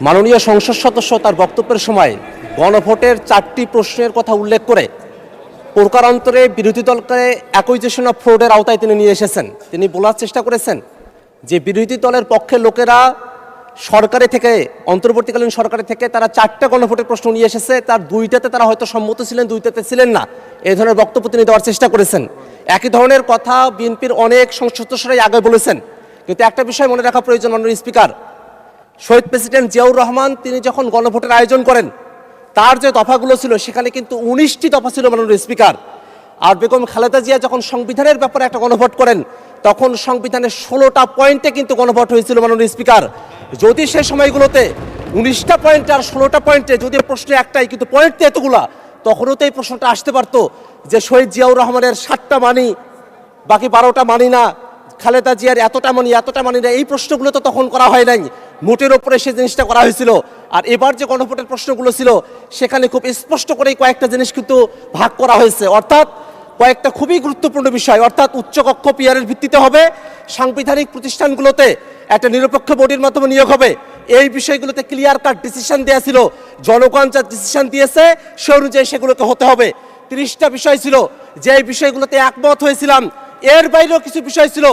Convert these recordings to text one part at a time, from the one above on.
মাননীয় সংসদ সদস্য তার বক্তব্যের সময় গণভোটের 4টি প্রশ্নের কথা উল্লেখ করে প্রকারান্তরে বিরোধী দলকে অ্যাকুইজিশন অফ ফ্রডের আওতায় তিনি নিয়ে এসেছেন। তিনি বলার চেষ্টা করেছেন যে বিরোধী দলের পক্ষে লোকেরা সরকারে থেকে, অন্তর্বর্তীকালীন সরকারে থেকে তারা 4টা গণভোটের প্রশ্ন নিয়ে এসেছে, তার 2টাতে তারা হয়তো সম্মত ছিলেন, 2টাতে ছিলেন না, এই ধরনের বক্তব্য তিনি দেওয়ার চেষ্টা করেছেন। একই ধরনের কথা বিএনপির অনেক সংসদ সদস্যরাই আগে বলেছেন। কিন্তু একটা বিষয় মনে রাখা প্রয়োজন, মাননীয় স্পিকার, শহীদ প্রেসিডেন্ট জিয়াউর রহমান তিনি যখন গণভোটের আয়োজন করেন তার যে দফাগুলো ছিল সেখানে কিন্তু 19টি দফা ছিল মাননীয় স্পিকার। আর বেগম খালেদা জিয়া যখন সংবিধানের ব্যাপারে একটা গণভোট করেন তখন সংবিধানের 16টা পয়েন্টে কিন্তু গণভোট হয়েছিল মাননীয় স্পিকার। যদি সেই সময়গুলোতে 19টা পয়েন্টে আর 16টা পয়েন্টে যদি প্রশ্ন একটাই কিন্তু পয়েন্ট এতগুলা, তখনও তো এই প্রশ্নটা আসতে পারতো যে শহীদ জিয়াউর রহমানের 7টা মানি, বাকি 12টা মানি না, খালেদা জিয়ার এতটা মানি না, এই প্রশ্নগুলো তো তখন করা হয় নাই, মোটের ওপরে সেই জিনিসটা করা হয়েছিল। আর এবার যে গণভোটের প্রশ্নগুলো ছিল সেখানে খুব স্পষ্ট করেই কয়েকটা জিনিস কিন্তু ভাগ করা হয়েছে, অর্থাৎ কয়েকটা খুবই গুরুত্বপূর্ণ বিষয়, অর্থাৎ উচ্চকক্ষ পিআরের ভিত্তিতে হবে, সাংবিধানিক প্রতিষ্ঠানগুলোতে একটা নিরপেক্ষ বডির মাধ্যমে নিয়োগ হবে, এই বিষয়গুলোতে ক্লিয়ার কাট ডিসিশন দেওয়া ছিল, জনগণ যা ডিসিশন দিয়েছে সে অনুযায়ী সেগুলোকে হতে হবে। 30টা বিষয় ছিল যে বিষয়গুলোতে একমত হয়েছিলাম। এর বাইরেও কিছু বিষয় ছিল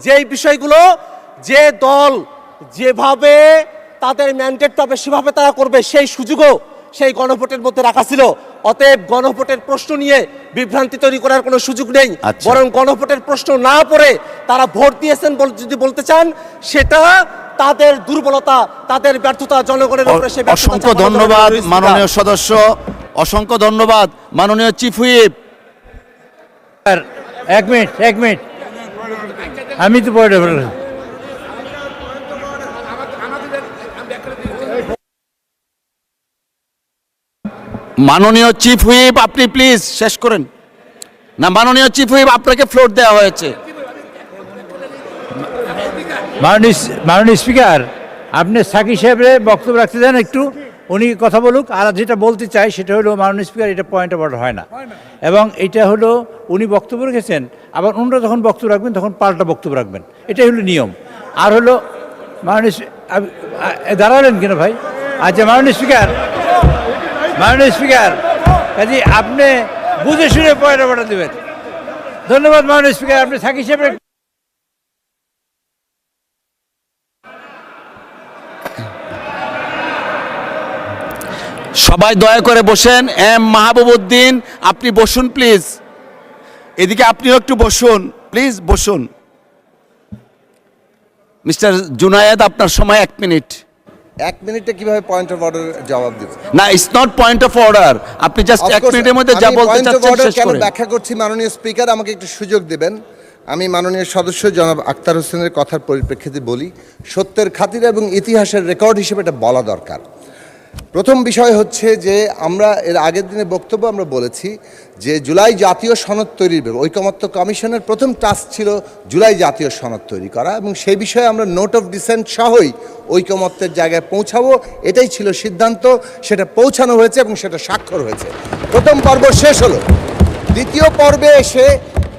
যেই বিষয়গুলো যে দল যেভাবে তাদের ম্যান্ডেট পাবে সেভাবে তারা করবে, সেই সুযোগও সেই গণভোটের মধ্যে রাখা ছিল। অতএব গণভোটের প্রশ্ন নিয়ে বিভ্রান্তি তৈরি করার কোনো সুযোগ নেই, বরং গণভোটের প্রশ্ন না পড়ে তারা ভোট দিয়েছেন যদি বলতে চান সেটা তাদের দুর্বলতা, তাদের ব্যর্থতা, জনগণের উপরে সে ব্যর্থতা। অসংখ্য ধন্যবাদ মাননীয় সদস্য, অসংখ্য ধন্যবাদ মাননীয় চিফ হুইপ। এক মিনিট আমি তো পড়ে মাননীয় চিফ হুইপ আপনি প্লিজ শেষ করেন না। মাননীয় চিফ হুইপ আপনাকে ফ্লোর দেওয়া হয়েছে। মাননীয় স্পিকার, আপনি সাকি সাহেবের বক্তব্য রাখতে দেন একটু, উনি কথা বলুক। আর যেটা বলতে চাই সেটা হলো মাননীয় স্পিকার, এটা পয়েন্ট অফ অর্ডার হয় না, এবং এটা হলো উনি বক্তব্য রেখেছেন, আবার অন্যরা যখন বক্তব্য রাখবেন তখন পাল্টা বক্তব্য রাখবেন, এটাই হলো নিয়ম। আর হলো মাননীয় দাঁড়ালেন কেন ভাই? আচ্ছা মাননীয় স্পিকার কাজে আপনি বুঝে শুনে পয়েন্ট অফ অর্ডার দেবেন। ধন্যবাদ মাননীয় স্পিকার, আপনি সাকি সাহেবের সবাই দয়া করে বসেন। এম মাহবুবউদ্দিন আপনি বসুন প্লিজ, এদিকে আপনিও একটু বসুন প্লিজ, বসুন। মিস্টার জুনায়েদ আপনার সময় 1 মিনিট। 1 মিনিটে কিভাবে পয়েন্ট অফ অর্ডার জবাব দিবেন? না, it's not point of order, আপনি জাস্ট 1 মিনিটের মধ্যে যা বলতে চাচ্ছেন শেষ কেন করুন। ব্যাখ্যা করছি মাননীয় স্পিকার, আমাকে একটু সুযোগ দেবেন। আমি মাননীয় সদস্য জনাব আক্তার হোসেনের কথার পরিপ্রেক্ষিতে বলি, সত্যের খাতিরে এবং ইতিহাসের রেকর্ড হিসেবে এটা বলা দরকার। প্রথম বিষয় হচ্ছে যে আমরা এর আগের দিনে বক্তব্য আমরা বলেছি যে জুলাই জাতীয় সনদ তৈরির ঐকমত্য কমিশনের প্রথম টাস্ক ছিল জুলাই জাতীয় সনদ তৈরি করা, এবং সেই বিষয়ে আমরা নোট অফ ডিসেন্ট সহই ঐকমত্যের জায়গায় পৌঁছাবো, এটাই ছিল সিদ্ধান্ত। সেটা পৌঁছানো হয়েছে এবং সেটা স্বাক্ষর হয়েছে। প্রথম পর্ব শেষ হলো। দ্বিতীয় পর্বে এসে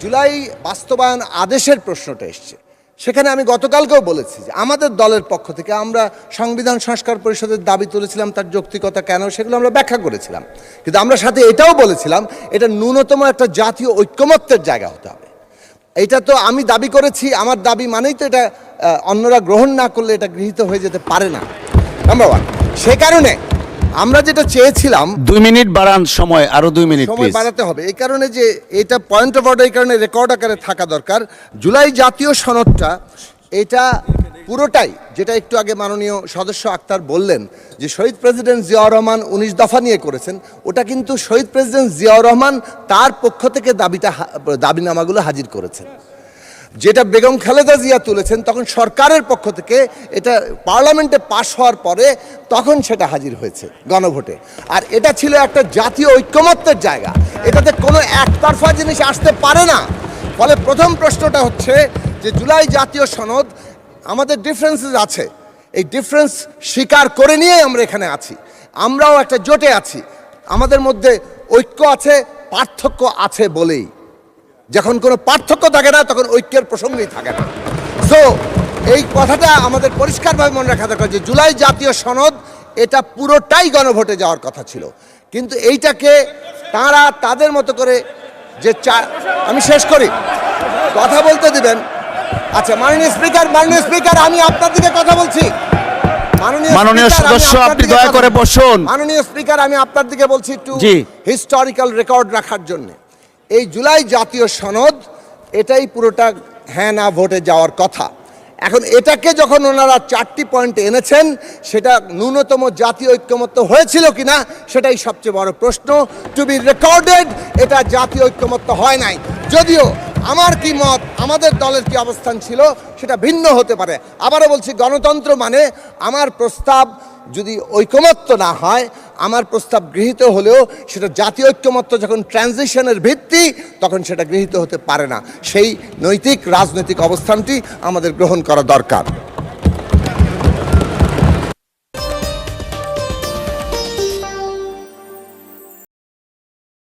জুলাই বাস্তবায়ন আদেশের প্রশ্নটা এসছে। সেখানে আমি গতকালকেও বলেছি যে আমাদের দলের পক্ষ থেকে আমরা সংবিধান সংস্কার পরিষদের দাবি তুলেছিলাম, তার যৌক্তিকতা কেন সেগুলো আমরা ব্যাখ্যা করেছিলাম, কিন্তু আমরা সাথে এটাও বলেছিলাম এটা ন্যূনতম একটা জাতীয় ঐক্যমত্যের জায়গা হতে হবে। এটা তো আমি দাবি করেছি, আমার দাবি মানেই তো এটা অন্যরা গ্রহণ না করলে এটা গৃহীত হয়ে যেতে পারে না, নাম্বার 1। সে কারণে আমরা যেটা চেয়েছিলাম 2 মিনিট বাড়ান সময়, আরো 2 মিনিট সময় বাড়াতে হবে, এই কারণে যে এটা পয়েন্ট অফ অর্ডার এই কারণে রেকর্ড আকারে থাকা দরকার। জুলাই জাতীয় সনদটা এটা পুরোটাই, যেটা একটু আগে মাননীয় সদস্য আক্তার বললেন যে শহীদ প্রেসিডেন্ট জিয়াউর রহমান 19 দফা নিয়ে করেছেন, ওটা কিন্তু শহীদ প্রেসিডেন্ট জিয়াউর রহমান তার পক্ষ থেকে দাবিনামাগুলো হাজির করেছেন। যেটা বেগম খালেদা জিয়া তুলেছেন তখন সরকারের পক্ষ থেকে এটা পার্লামেন্টে পাশ হওয়ার পরে তখন সেটা হাজির হয়েছে গণভোটে। আর এটা ছিল একটা জাতীয় ঐক্যমত্যের জায়গা, এটাতে কোনো একতরফা জিনিস আসতে পারে না। ফলে প্রথম প্রশ্নটা হচ্ছে যে জুলাই জাতীয় সনদ, আমাদের ডিফারেন্সেস আছে, এই ডিফারেন্স স্বীকার করে নিয়েই আমরা এখানে আছি। আমরাও একটা জোটে আছি, আমাদের মধ্যে ঐক্য আছে, পার্থক্য আছে বলেই। যখন কোনো পার্থক্য থাকে না তখন ঐক্যের প্রসঙ্গই থাকে না। সো এই কথাটা আমাদের পরিষ্কারভাবে মনে রাখা দরকার যে জুলাই জাতীয় সনদ এটা পুরোটাই গণভোটে যাওয়ার কথা ছিল, কিন্তু এইটাকে তারা তাদের মতো করে যে আমি শেষ করি, কথা বলতে দিবেন। আচ্ছা মাননীয় স্পিকার আমি আপনার দিকে কথা বলছি। মাননীয় সদস্য আপনি দয়া করে বসুন। মাননীয় স্পিকার আমি আপনার দিকে বলছি একটু জি। হিস্টোরিক্যাল রেকর্ড রাখার জন্য। এই জুলাই জাতীয় সনদ এটাই পুরোটা হ্যাঁ না ভোটে যাওয়ার কথা। এখন এটাকে যখন ওনারা 4টি পয়েন্ট এনেছেন, সেটা ন্যূনতম জাতীয় ঐক্যমত্য হয়েছিল কিনা সেটাই সবচেয়ে বড় প্রশ্ন। টু বি রেকর্ডেড, এটা জাতীয় ঐক্যমত্য হয় নাই। যদিও আমার কি মত, আমাদের দলের কি অবস্থান ছিল সেটা ভিন্ন হতে পারে। আবারও বলছি, গণতন্ত্র মানে আমার প্রস্তাব যদি ঐকমত্য না হয়, আমার প্রস্তাব গৃহীত হলেও সেটা জাতীয় ঐক্যমত্য যখন ট্রানজিশনের ভিত্তি, তখন সেটা গৃহীত হতে পারে না। সেই নৈতিক রাজনৈতিক অবস্থানটি আমাদের গ্রহণ করা দরকার।